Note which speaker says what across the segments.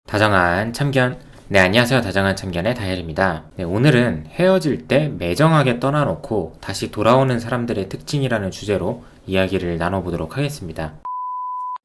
Speaker 1: 다정한 참견. 네, 안녕하세요. 다정한 참견의 다혈입니다. 네, 오늘은 헤어질 때 매정하게 떠나놓고 다시 돌아오는 사람들의 특징이라는 주제로 이야기를 나눠보도록 하겠습니다.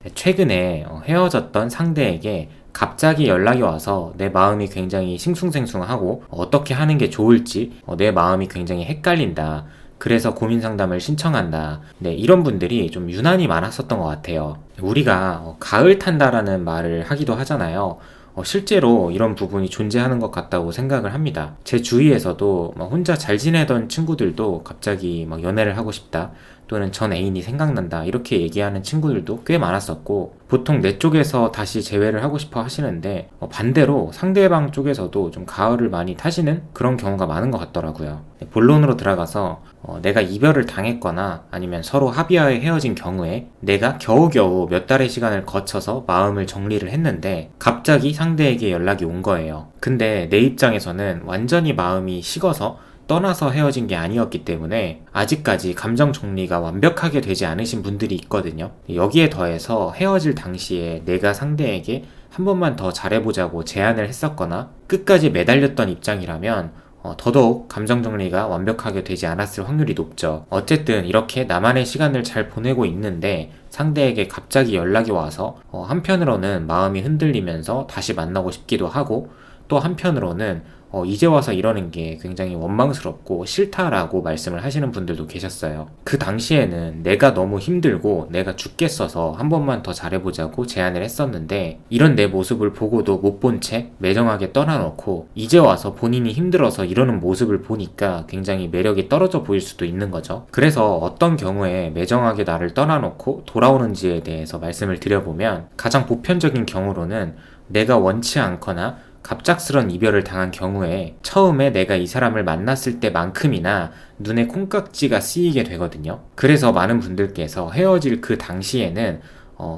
Speaker 1: 네, 최근에 헤어졌던 상대에게 갑자기 연락이 와서 내 마음이 굉장히 싱숭생숭하고 어떻게 하는 게 좋을지 내 마음이 굉장히 헷갈린다. 그래서 고민 상담을 신청한다. 네, 이런 분들이 좀 유난히 많았었던 것 같아요. 우리가 가을 탄다라는 말을 하기도 하잖아요. 실제로 이런 부분이 존재하는 것 같다고 생각을 합니다. 제 주위에서도 혼자 잘 지내던 친구들도 갑자기 연애를 하고 싶다, 또는 전 애인이 생각난다, 이렇게 얘기하는 친구들도 꽤 많았었고, 보통 내 쪽에서 다시 재회를 하고 싶어 하시는데 반대로 상대방 쪽에서도 좀 가을을 많이 타시는 그런 경우가 많은 것 같더라고요. 본론으로 들어가서 내가 이별을 당했거나 아니면 서로 합의하에 헤어진 경우에 내가 겨우겨우 몇 달의 시간을 거쳐서 마음을 정리를 했는데 갑자기 상대에게 연락이 온 거예요. 근데 내 입장에서는 완전히 마음이 식어서 떠나서 헤어진 게 아니었기 때문에 아직까지 감정 정리가 완벽하게 되지 않으신 분들이 있거든요. 여기에 더해서 헤어질 당시에 내가 상대에게 한 번만 더 잘해보자고 제안을 했었거나 끝까지 매달렸던 입장이라면 더더욱 감정 정리가 완벽하게 되지 않았을 확률이 높죠. 어쨌든 이렇게 나만의 시간을 잘 보내고 있는데 상대에게 갑자기 연락이 와서 한편으로는 마음이 흔들리면서 다시 만나고 싶기도 하고, 또 한편으로는 이제 와서 이러는 게 굉장히 원망스럽고 싫다라고 말씀을 하시는 분들도 계셨어요. 그 당시에는 내가 너무 힘들고 내가 죽겠어서 한 번만 더 잘해보자고 제안을 했었는데, 이런 내 모습을 보고도 못 본 채 매정하게 떠나놓고 이제 와서 본인이 힘들어서 이러는 모습을 보니까 굉장히 매력이 떨어져 보일 수도 있는 거죠. 그래서 어떤 경우에 매정하게 나를 떠나놓고 돌아오는지에 대해서 말씀을 드려보면, 가장 보편적인 경우로는 내가 원치 않거나 갑작스런 이별을 당한 경우에 처음에 내가 이 사람을 만났을 때만큼이나 눈에 콩깍지가 쓰이게 되거든요. 그래서 많은 분들께서 헤어질 그 당시에는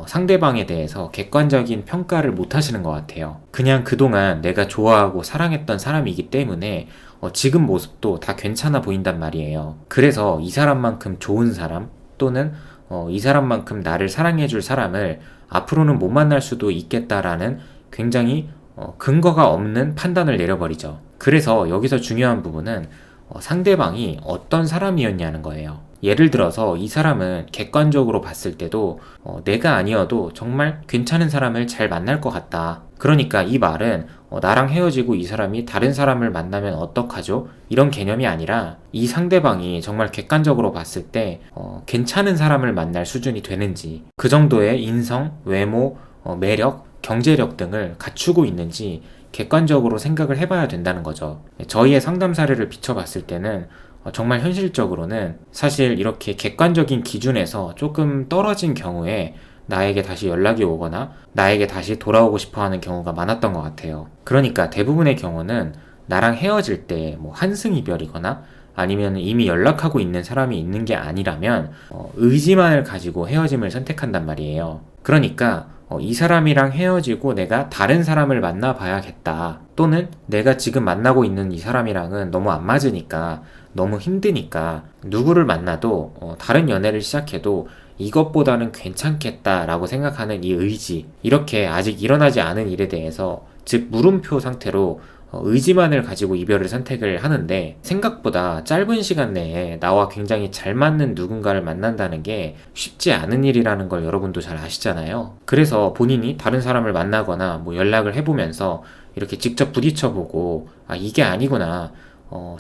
Speaker 1: 상대방에 대해서 객관적인 평가를 못 하시는 것 같아요. 그냥 그동안 내가 좋아하고 사랑했던 사람이기 때문에 지금 모습도 다 괜찮아 보인단 말이에요. 그래서 이 사람만큼 좋은 사람, 또는 이 사람만큼 나를 사랑해줄 사람을 앞으로는 못 만날 수도 있겠다라는 굉장히 근거가 없는 판단을 내려버리죠. 그래서 여기서 중요한 부분은 상대방이 어떤 사람이었냐는 거예요. 예를 들어서 이 사람은 객관적으로 봤을 때도 내가 아니어도 정말 괜찮은 사람을 잘 만날 것 같다. 그러니까 이 말은 나랑 헤어지고 이 사람이 다른 사람을 만나면 어떡하죠? 이런 개념이 아니라 이 상대방이 정말 객관적으로 봤을 때 괜찮은 사람을 만날 수준이 되는지, 그 정도의 인성, 외모, 매력, 경제력 등을 갖추고 있는지 객관적으로 생각을 해봐야 된다는 거죠. 저희의 상담 사례를 비춰봤을 때는 정말 현실적으로는 사실 이렇게 객관적인 기준에서 조금 떨어진 경우에 나에게 다시 연락이 오거나 나에게 다시 돌아오고 싶어 하는 경우가 많았던 것 같아요. 그러니까 대부분의 경우는 나랑 헤어질 때 한승 이별이거나 아니면 이미 연락하고 있는 사람이 있는 게 아니라면 의지만을 가지고 헤어짐을 선택한단 말이에요. 그러니까 이 사람이랑 헤어지고 내가 다른 사람을 만나봐야겠다, 또는 내가 지금 만나고 있는 이 사람이랑은 너무 안 맞으니까, 너무 힘드니까 누구를 만나도 다른 연애를 시작해도 이것보다는 괜찮겠다라고 생각하는 이 의지, 이렇게 아직 일어나지 않은 일에 대해서, 즉 물음표 상태로 의지만을 가지고 이별을 선택을 하는데, 생각보다 짧은 시간 내에 나와 굉장히 잘 맞는 누군가를 만난다는 게 쉽지 않은 일이라는 걸 여러분도 잘 아시잖아요. 그래서 본인이 다른 사람을 만나거나 연락을 해보면서 이렇게 직접 부딪혀보고, 이게 아니구나,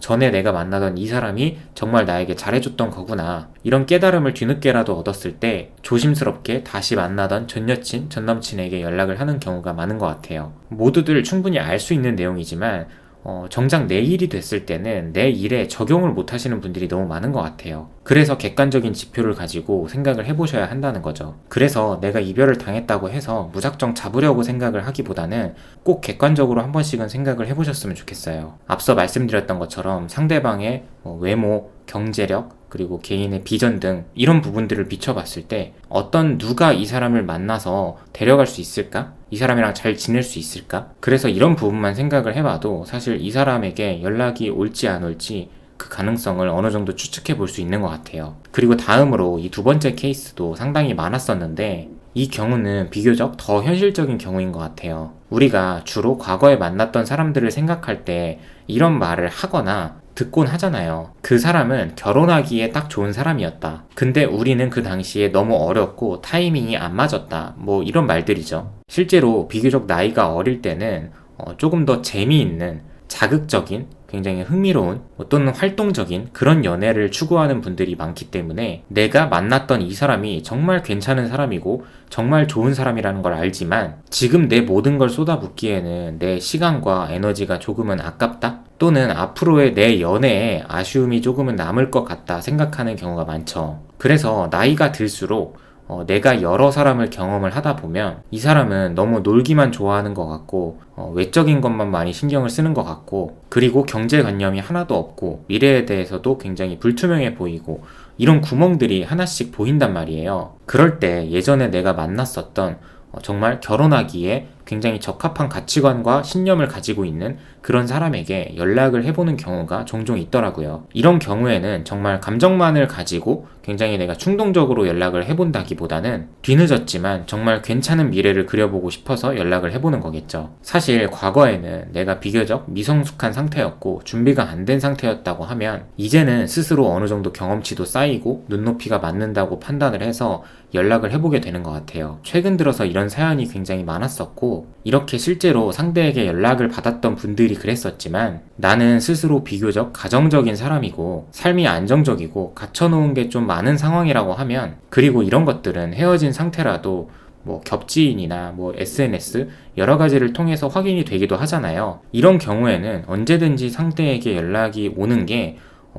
Speaker 1: 전에 내가 만나던 이 사람이 정말 나에게 잘해줬던 거구나, 이런 깨달음을 뒤늦게라도 얻었을 때 조심스럽게 다시 만나던 전 여친, 전 남친에게 연락을 하는 경우가 많은 것 같아요. 모두들 충분히 알 수 있는 내용이지만 정작 내 일이 됐을 때는 내 일에 적용을 못 하시는 분들이 너무 많은 것 같아요. 그래서 객관적인 지표를 가지고 생각을 해보셔야 한다는 거죠. 그래서 내가 이별을 당했다고 해서 무작정 잡으려고 생각을 하기보다는 꼭 객관적으로 한 번씩은 생각을 해보셨으면 좋겠어요. 앞서 말씀드렸던 것처럼 상대방의 외모, 경제력, 그리고 개인의 비전 등 이런 부분들을 비춰봤을 때 누가 이 사람을 만나서 데려갈 수 있을까? 이 사람이랑 잘 지낼 수 있을까? 그래서 이런 부분만 생각을 해봐도 사실 이 사람에게 연락이 올지 안 올지 그 가능성을 어느 정도 추측해 볼 수 있는 것 같아요. 그리고 다음으로 이 두 번째 케이스도 상당히 많았었는데, 이 경우는 비교적 더 현실적인 경우인 것 같아요. 우리가 주로 과거에 만났던 사람들을 생각할 때 이런 말을 하거나 듣곤 하잖아요. 그 사람은 결혼하기에 딱 좋은 사람이었다. 근데 우리는 그 당시에 너무 어렸고 타이밍이 안 맞았다. 뭐 이런 말들이죠. 실제로 비교적 나이가 어릴 때는 조금 더 재미있는 자극적인 굉장히 흥미로운 또는 활동적인 그런 연애를 추구하는 분들이 많기 때문에 내가 만났던 이 사람이 정말 괜찮은 사람이고 정말 좋은 사람이라는 걸 알지만 지금 내 모든 걸 쏟아붓기에는 내 시간과 에너지가 조금은 아깝다? 또는 앞으로의 내 연애에 아쉬움이 조금은 남을 것 같다 생각하는 경우가 많죠. 그래서 나이가 들수록 내가 여러 사람을 경험을 하다 보면 이 사람은 너무 놀기만 좋아하는 것 같고 외적인 것만 많이 신경을 쓰는 것 같고 그리고 경제관념이 하나도 없고 미래에 대해서도 굉장히 불투명해 보이고 이런 구멍들이 하나씩 보인단 말이에요. 그럴 때 예전에 내가 만났었던 정말 결혼하기에 굉장히 적합한 가치관과 신념을 가지고 있는 그런 사람에게 연락을 해보는 경우가 종종 있더라고요. 이런 경우에는 정말 감정만을 가지고 굉장히 내가 충동적으로 연락을 해본다기보다는 뒤늦었지만 정말 괜찮은 미래를 그려보고 싶어서 연락을 해보는 거겠죠. 사실 과거에는 내가 비교적 미성숙한 상태였고 준비가 안 된 상태였다고 하면 이제는 스스로 어느 정도 경험치도 쌓이고 눈높이가 맞는다고 판단을 해서 연락을 해보게 되는 것 같아요. 최근 들어서 이런 사연이 굉장히 많았었고 이렇게 실제로 상대에게 연락을 받았던 분들이 그랬었지만 나는 스스로 비교적 가정적인 사람이고 삶이 안정적이고 갖춰놓은 게 좀 많은 상황이라고 하면 그리고 이런 것들은 헤어진 상태라도 뭐 겹지인이나 뭐 SNS 여러 가지를 통해서 확인이 되기도 하잖아요. 이런 경우에는 언제든지 상대에게 연락이 오는 게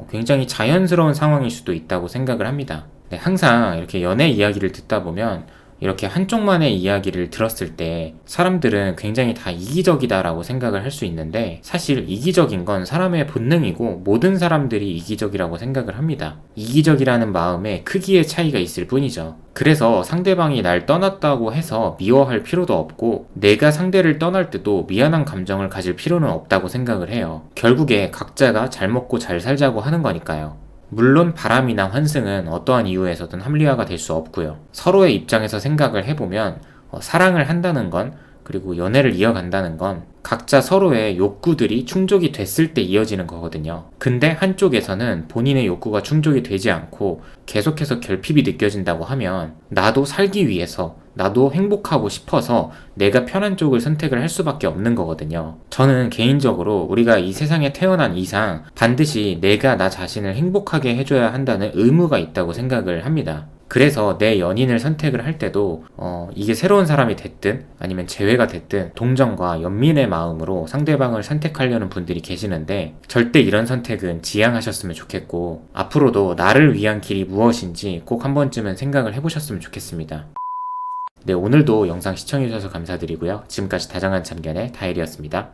Speaker 1: 굉장히 자연스러운 상황일 수도 있다고 생각을 합니다. 네, 항상 이렇게 연애 이야기를 듣다 보면 이렇게 한쪽만의 이야기를 들었을 때 사람들은 굉장히 다 이기적이다라고 생각을 할 수 있는데 사실 이기적인 건 사람의 본능이고 모든 사람들이 이기적이라고 생각을 합니다. 이기적이라는 마음에 크기의 차이가 있을 뿐이죠. 그래서 상대방이 날 떠났다고 해서 미워할 필요도 없고 내가 상대를 떠날 때도 미안한 감정을 가질 필요는 없다고 생각을 해요. 결국에 각자가 잘 먹고 잘 살자고 하는 거니까요. 물론 바람이나 환승은 어떠한 이유에서든 합리화가 될 수 없고요. 서로의 입장에서 생각을 해보면 사랑을 한다는 건 그리고 연애를 이어간다는 건 각자 서로의 욕구들이 충족이 됐을 때 이어지는 거거든요. 근데 한쪽에서는 본인의 욕구가 충족이 되지 않고 계속해서 결핍이 느껴진다고 하면 나도 살기 위해서 나도 행복하고 싶어서 내가 편한 쪽을 선택을 할 수밖에 없는 거거든요. 저는 개인적으로 우리가 이 세상에 태어난 이상 반드시 내가 나 자신을 행복하게 해줘야 한다는 의무가 있다고 생각을 합니다. 그래서 내 연인을 선택을 할 때도 이게 새로운 사람이 됐든 아니면 재회가 됐든 동정과 연민의 마음으로 상대방을 선택하려는 분들이 계시는데 절대 이런 선택은 지양하셨으면 좋겠고 앞으로도 나를 위한 길이 무엇인지 꼭 한 번쯤은 생각을 해보셨으면 좋겠습니다. 네, 오늘도 영상 시청해주셔서 감사드리고요. 지금까지 다정한 참견의 다일이었습니다.